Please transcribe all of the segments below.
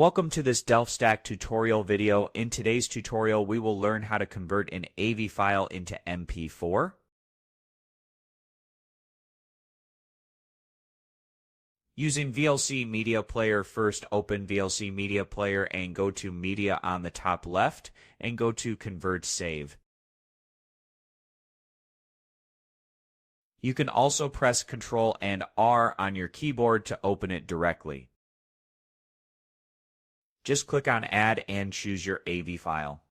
Welcome to this DelfStack tutorial video. In today's tutorial, we will learn how to convert an AVI file into MP4. Using VLC Media Player, first open VLC Media Player and go to Media on the top left and go to Convert Save. You can also press Ctrl and R on your keyboard to open it directly. Just click on Add and choose your AVI file.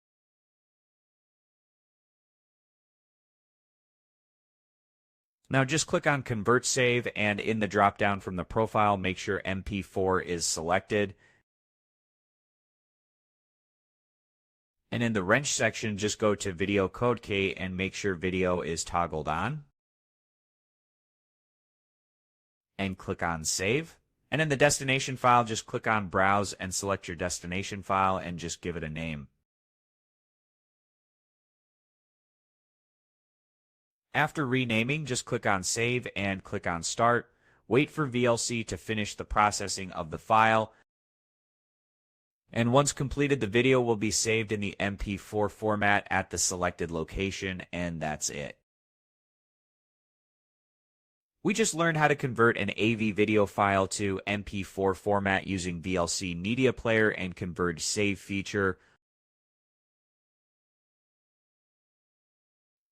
Now just click on Convert Save, and in the drop-down from the profile, make sure MP4 is selected. And in the wrench section, just go to Video Codec and make sure video is toggled on. And click on Save. And in the destination file, just click on Browse and select your destination file and just give it a name. After renaming, just click on Save and click on Start. Wait for VLC to finish the processing of the file. And once completed, the video will be saved in the MP4 format at the selected location, and that's it. We just learned how to convert an AVI video file to MP4 format using VLC Media Player and Convert Save feature.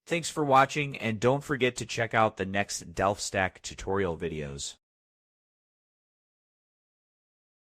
Thanks for watching, and don't forget to check out the next DelfStack tutorial videos.